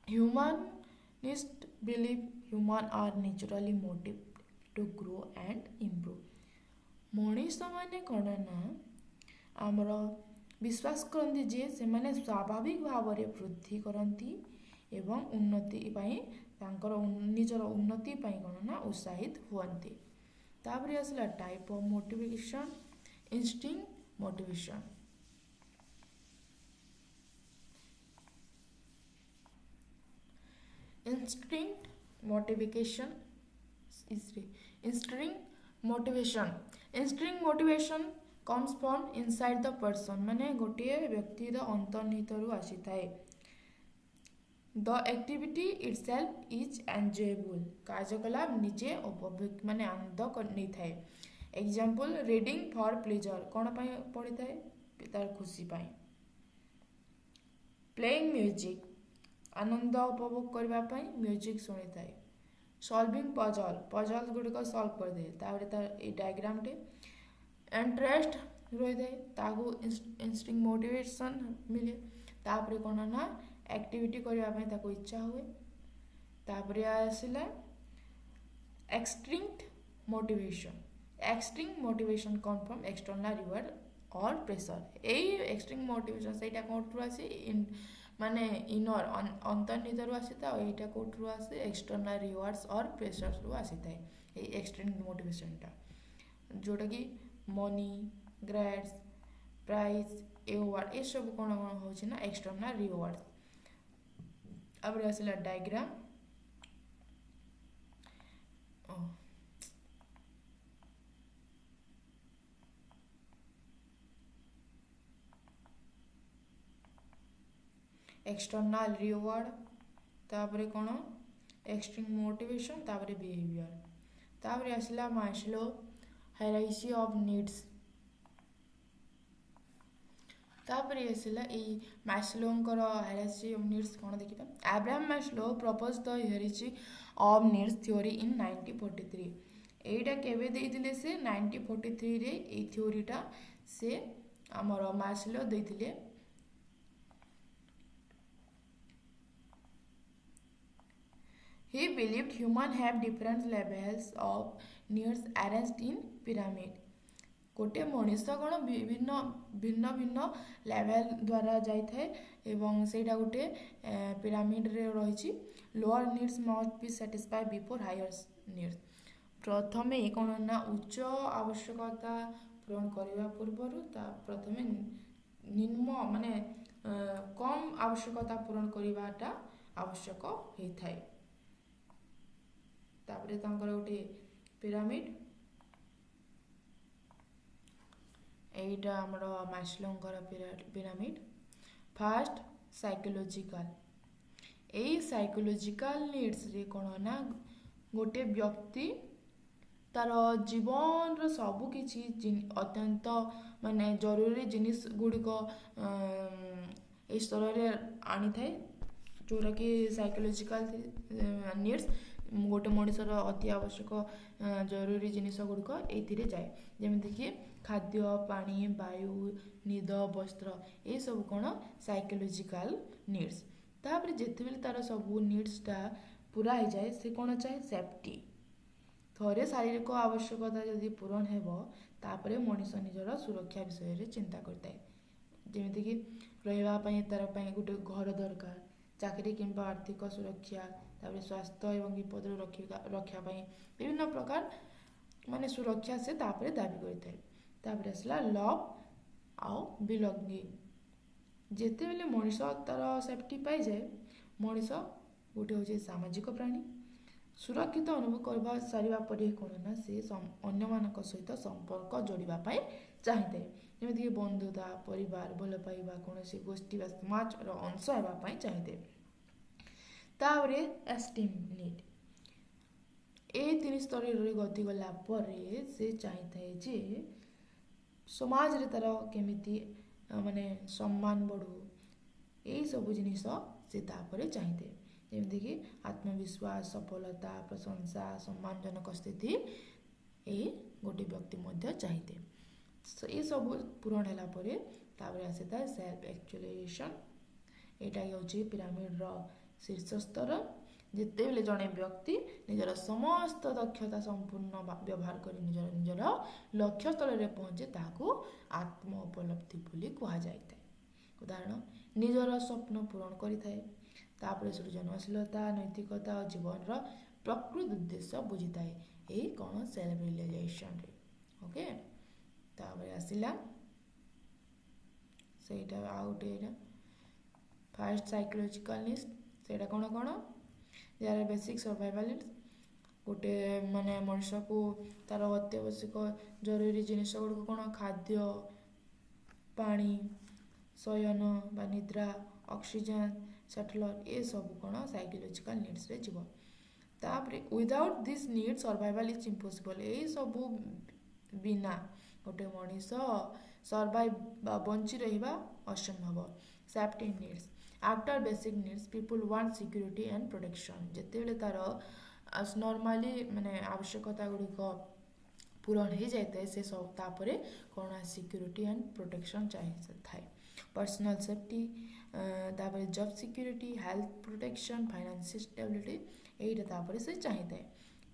humanist believe human are naturally motive to grow and improve मनीष माने कौन ना आमर विश्वास करती जे से माने स्वाभाविक भाव में वृद्धि करती एवं उन्नति पाई तांकर निजर उन्नति पाई कौन ना उत्साहित हुअन्ति तापर आसला type of motivation instinct motivation instinct motivation comes from inside the person माने गोटे व्यक्ति अंतर्निहित रु आसी थाए the activity itself is enjoyable कार्यकलाप निजे उपभोग माने आनंद नहीं थाए एग्जांपल रीडिंग फॉर प्लेजर कौन पढ़ी थाए तार खुशी पाई प्लेइंग म्यूजिक आनंद उपभोग करने म्यूजिक शुणी थाए सॉल्विंग पजल गुड़िक सॉल्व कर दे तापर तार डायग्राम टे इंटरेस्ट रही थाए ताकू इंस्टिंक्ट मोटिवेशन मिले तापर कौन ना एक्टिविटी करने ताकू इच्छा हुए तापर आसला extrinsic motivation come from external reward और प्रेशर यही एक्सट्रिंक्ट मोटिवेशन से कौट आसी माने इनर अंतर्निहित रु आसी था यहाँ कौट आसे एक्सटर्नल रिवार्ड्स और प्रेशर रु आसी था एक्सट्रिंक्ट मोटिवेशन टा जोटा कि मनी ग्रेड्स प्राइज एवार्ड ये सब कौन कौन होची ना एक्सटर्नल रिवार्ड। अब आसला डायग्राम एक्सटर्नल रिवार्ड तापरे कौन एक्सट्रीम मोटिवेशन तापरे बिहेवियर तापरे आसला मास्लो हायरार्की ऑफ नीड्स तापरे आसला ए मास्लोंकर हायरार्की ऑफ नीड्स कौन देखिबा Abraham Maslow propose the hierarchy of needs theory in 1943 एटा केबे देइथिले से 1943 रे ए थ्योरीटा से हमर Maslow देइथिले। He believed humans have different levels of needs arranged in pyramid. गोटे मनीष कौन विभिन्न भिन्न भिन्न लेवल द्वारा जाए एवं सेटा गोटे पिरामिड रे रही lower needs must be satisfied before higher needs प्रथमे कौन ना उच्च आवश्यकता पूरण करने पूर्वर प्रथमे निम्न माने कम आवश्यकता पूरण करवाटा आवश्यक होता है। तापरे तांकर गोटे पिरामिड एटा हमर मास्लोंकर पिरामिड फास्ट साइकोलॉजिकल ए साइकोलॉजिकल नीड्स रे कोन ना गोटे व्यक्ति तार जीवन रो सब किछि अत्यंत माने जरूरी जिनिस गुड़िक ए स्तर रे आनी थाए जोरा कि साइकोलॉजिकल नीड्स गोटे मनुष्यर अति आवश्यक जरूरी जिनिस गुड़िक ये जाए जमीक खाद्य पानी वायु निद वस्त्र ये सब कौन साइकोलॉजिकल नीड्स तापर जिते तार सब नीड्सटा पूरा हो जाए से कौन चाहे सेफ्टी थोड़े शारीरिक आवश्यकता जदि पूरण होपर मनीष निजर सुरक्षा विषय में चिंता करता है जमीक रही तार गोटे घर दरकार चाकरी किंबा आर्थिक सुरक्षा तापर स्वास्थ्य एवं विपद रक्षा विभिन्न प्रकार माने सुरक्षा से तापर दाबी करता है आसला लव आउ बिलॉन्गिंग जिते बेले मनीष तार सेफ्टी पाई जाए मनीष गोटे हूँ सामाजिक प्राणी सुरक्षित अनुभव करवा सारा पर कौन ना सी अन्य मान सहित संपर्क जोड़ापी चाहिए जमीक बंधुता परिवार भल पाइबा कौन गोष्ठी समाज अंश होगापी चाहिए तावरे एस्टीम नीड ए तीन स्तर गति गला से चाहिए जे समाज रे तार केमिति माने सम्मान बढ़ू यही सब जिनिस से तापर चाहिए जमीक आत्मविश्वास सफलता प्रशंसा सम्मानजनक स्थिति ए गोटे व्यक्ति मध्य चाहिए ये सब पूरण है आसी था सेल्फ एक्चुअलाइजेशन यहाँ हूँ पिरामिड रो शीर्ष स्तर जिते बेले जड़े व्यक्ति निजर समस्त दक्षता संपूर्ण व्यवहार कर निजर लक्ष्य स्थल में पहुँचे ताकू आत्म उपलब्धि बोली कह जाए उदाहरण निजर स्वप्न पूरण करें सृजनशीलता नैतिकता और जीवन प्रकृत उद्देश्य बुझी थाए यही कौन सेल्फ रियलाइजेशन ओके आसला से आउटे फास्ट साइकोलॉजिकल नीड्स सेटा कौन कौन यार बेसिक सर्वाइवल नीड्स गोटे माने मनुष्य को तार अत्यावश्यक जरूरी जिनिस गुड़िक कौन खाद्य पानी शयन बा निद्रा ऑक्सीजन सेटलर ये सब कौन साइकोलॉजिकल नीड्स रे जीव तापरे without this need survival is impossible यही सब बिना गोटे मनीष सर्वाइव बंची रहिबा असंभव safety needs after basic needs people want security and protection जिते बेले तार नॉर्मली माने आवश्यकता गुड़िक पूरण हो जाए से सब तापरे कौन सिक्योरिटी एंड प्रोटेक्शन चाहिए थाए पर्सनल सेफ्टी तापरे job security health protection financial stability यही तापरे से चाहिए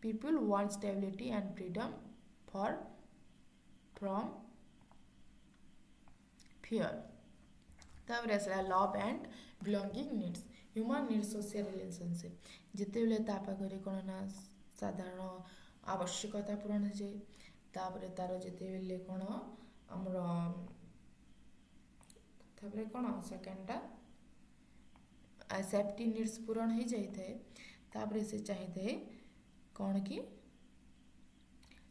people want stability and freedom for from fear तापर आसला love and belonging needs human needs social relationship जिते बेले ता पाखरे कौन ना साधारण आवश्यकता पूरण हो जाए तापर तार जिते बेले कौन आमर तापर कौन सेकेंडटा सेफ्टी नीड्स पूरण हो जाए तापर से चाहिए कौन कि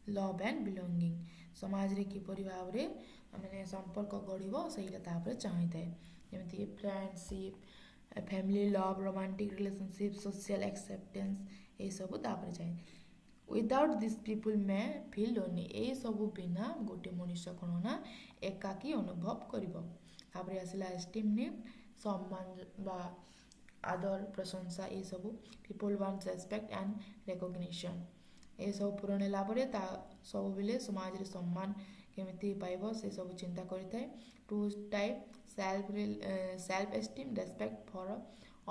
लव एंड बिलोंगिंग समाज रे किपरि भाव रे माने संपर्क गढ़ से चाहिए जमी friendship family love romantic relationship social acceptance ये सब तापर चाहिए विदाउट दिस पीपुल में फील लोनली ये सब बिना गोटे मनुष्य कौन ना एकाकी अनुभव कर आसला एस्टीम नीड सम्मान बा आदर प्रशंसा ये सब people want respect and recognition ये सब पूरण है सब बेले समाज रे सम्मान केमिति पाइबो से सब चिंता करता है two type self esteem respect for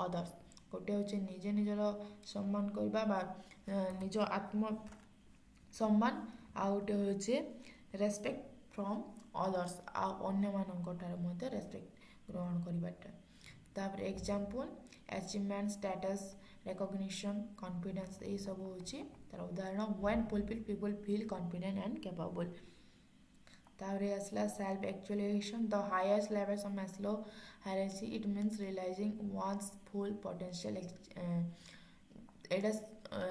others गोटे हूँ निजे निजर सम्मान करबा बा निज आत्म सम्मान आ गोटे हूँ रेस्पेक्ट फ्रॉम अदर्स आ अन्य मानक रेस्पेक्ट ग्रहण करवाटा तापर example achievement status recognition confidence ये सब होची तार उदाहरण when fulfil people feel confident and capable तारे असला self actualization the highest levels of Maslow hierarchy it means realizing one's full potential एटा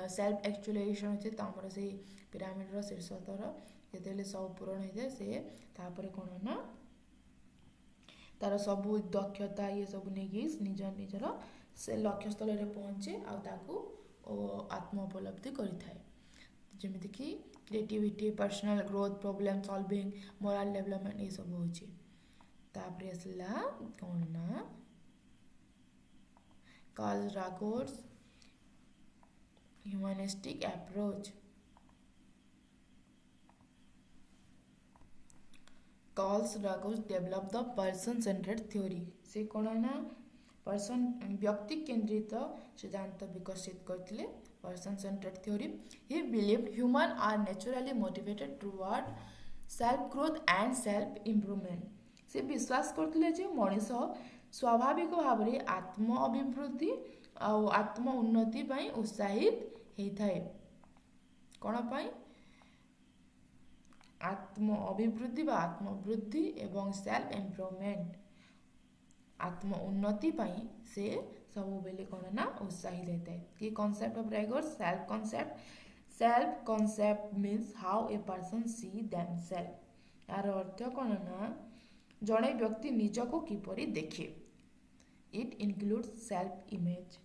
सेल्फ एक्चुअलाइजेशन होची तामर से पिरामिड रो शीर्ष स्तर जेतेले सब पूर्ण होइदे से तापर कोन ना तार सब दक्षता ये सब नहीं निज निजर से लक्ष्य स्थल में पहुँचे आत्म उपलब्धि करें जमीक creativity personal growth problem solving moral development ये सब होपर आसला कौन ना Carl Rogers humanistic approach Carl Rogers developed the person-centered theory. से कौन ना पर्सन व्यक्ति केंद्रित सिद्धांत विकसित करते person-centered theory. He believed humans are naturally motivated toward self-growth and self-improvement. से विश्वास करते जे मनीष स्वाभाविक भाव में आत्म अभिवृद्धि और आत्म उन्नति पाई उत्साहित होता है कौन पाई आत्म अभिवृद्धि बा आत्मवृद्धि एवं सेल्फ इम्प्रूवमेंट आत्म उन्नति पाई से सब बेले कौन ना उत्साहित रहता है कि concept of Rogers self concept means how a person see themselves यार अर्थ कौन ना जड़े व्यक्ति निजको किपरि देखे इट इनक्लूड्स सेल्फ इमेज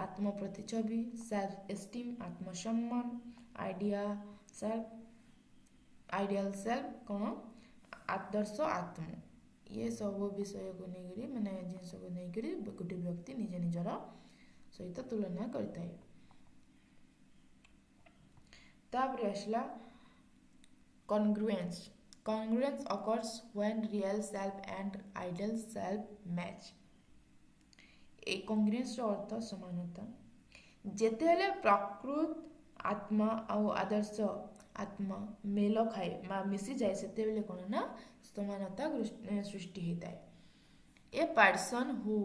आत्म प्रतिच्छवि सेल्फ एस्टीम आत्मसम्मान आइडियल सेल्फ कौन आदर्श आत्म ये सब विषय को नहीं माने जिनस को नहीं गोटे व्यक्ति निजे निजर सहित तुलना करता है तापर आसला congruence occurs when real self and ideal self match ए कॉन्ग्रुएंस अर्थ समानता जेते हेले प्रकृत आत्मा और आदर्श आत्मा मेल खाए मिसी जाए से कौन ना समानता सृष्टि होता है a person who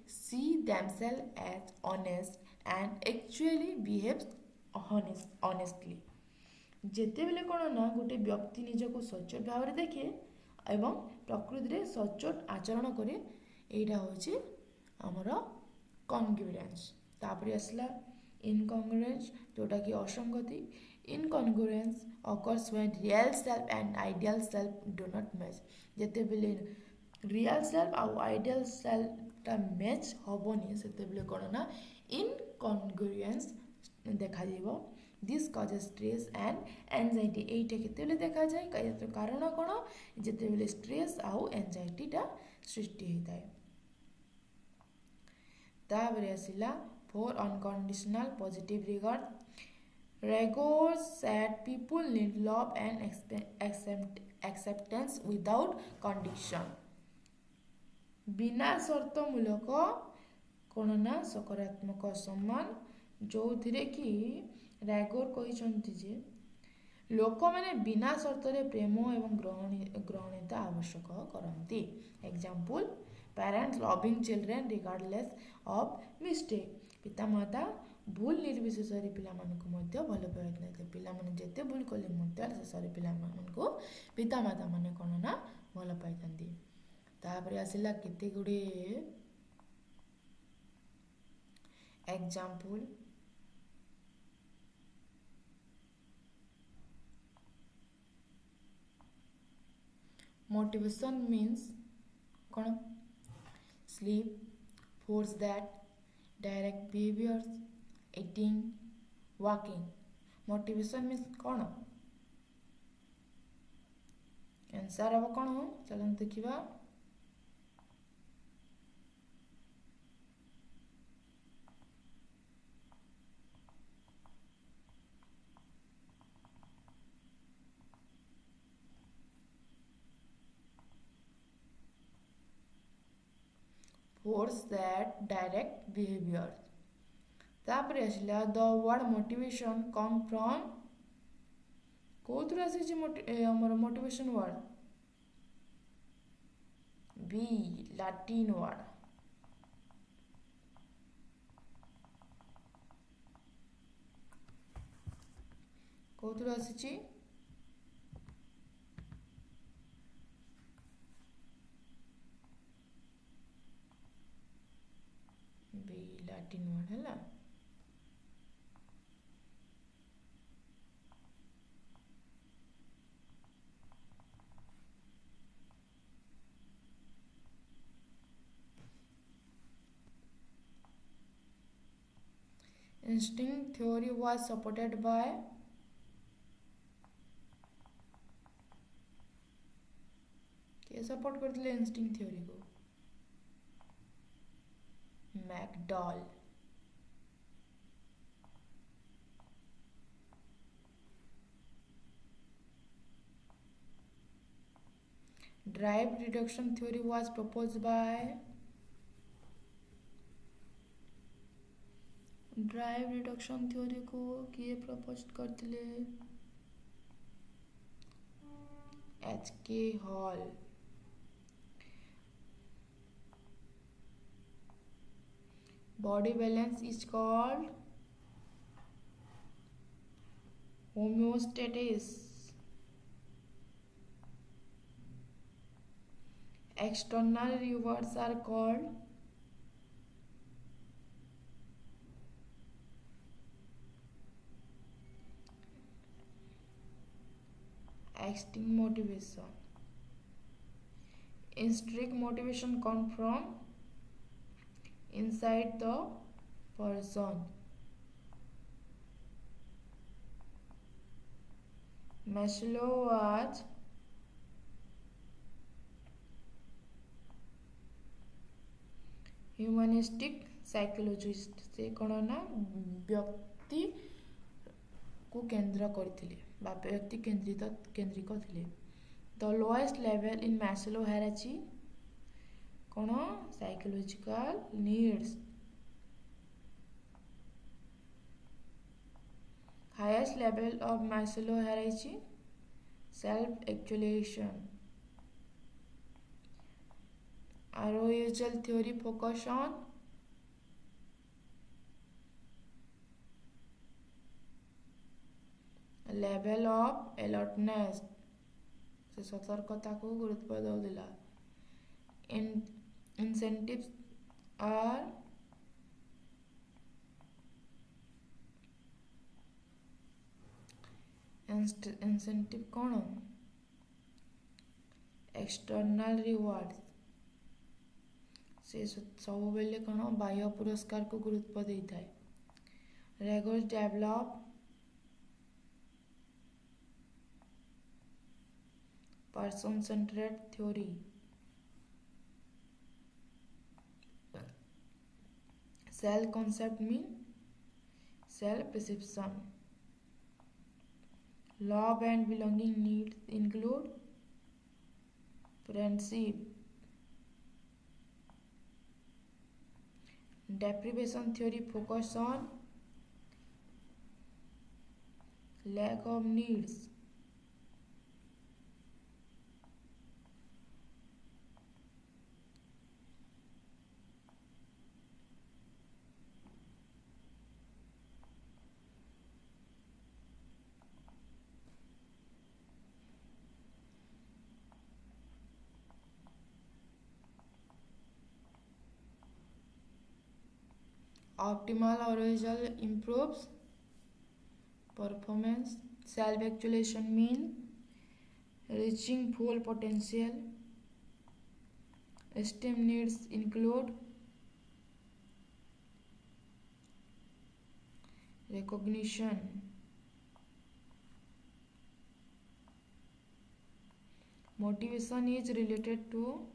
see themselves as honest and actually behaves honestly जेते बेले कौन ना गोटे व्यक्ति निजको सचोट भाव में देखे एवं प्रकृति में सचोट आचरण करे यहाँ हूँ आमर कॉन्ग्रुएंस तापर आसला इनकॉन्ग्रुएंस जोटा कि असंगति इनकॉन्ग्रुएंस occurs when real self and ideal self do not match जेते बेले रियल सेल्फ और आइडियल सेल्फ ता मैच होबनी सेते बेले कोन ना इनकॉन्ग्रुएंस देखा जीवो this causes stress and anxiety एटा केते बेले देखा जाय कारण कोन जेते बेले स्ट्रेस और एंजाइटी ता सृष्टि होता है तापर आसिला for unconditional positive regard Rogers said people need love and acceptance without condition. बिना शर्त मूलक कौन ना सकारात्मक सम्मान जो थिरे कि रैगोर कहिसंती जे लोक माने बिना शर्त रे प्रेम एवं ग्रहणीयता आवश्यक करंती example parents loving children regardless of mistake पितामाता भूल निर्विशेष पिलामानकु मध्य भल पाइथाते पिलामाने जेते भूल कले मध्य शेष पिलामानकु पितामाता माने कोन ना भल पाइथांती तापर आसिला केते गुडे एग्जाम्पल। मोटिवेशन मीन्स कौन? Sleep, force that direct behaviours, eating, walking। Motivation means कौन? आंसर हम कौन हो? चलो देखिबा। force that direct behavior। तापर आसला the word motivation come from कोथुर आसी हमर मोटिवेशन वर्ड बी लैटिन वर्ड। कोथुर आसी बी लैटिन वर्ड है। Instinct theory was supported by के सपोर्ट करते इंस्टिंक्ट थ्योरी को? McDougall. Drive reduction theory was proposed by drive reduction theory को किए प्रपोज करते? H.K. Hull. Body balance is called homeostasis. External rewards are called extrinsic motivation। Intrinsic motivation come from inside the person। Maslow was humanistic psychologist. से कौन ना व्यक्ति को केंद्र करथिले बा व्यक्ति केंद्रिक थिले। The lowest level in Maslow hierarchy कौन? Psychological needs. Highest level of Maslow hierarchy self actualisation. Arousal theory focus on level of alertness। से सतर्कता को गुरुत्व दौला। Incentives are incentive कौन? External reward. से सब बेले कौन? बाह्य पुरस्कार को गुरुत्व देता है। Rogers develop person centred theory. Self concept mean self perception। Love and belonging needs include friendship। Deprivation theory focus on lack of needs। Optimal arousal improves performance. Self-actualization mean reaching full potential. STEM needs include recognition. Motivation is related to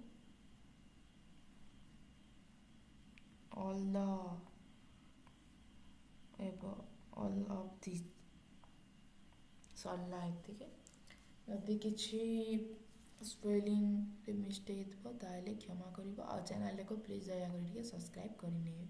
all of these. सरला एतिके जदि किसी spelling mistake हो ताले क्षमा करिबो आ channel को please दया करी subscribe करनी है।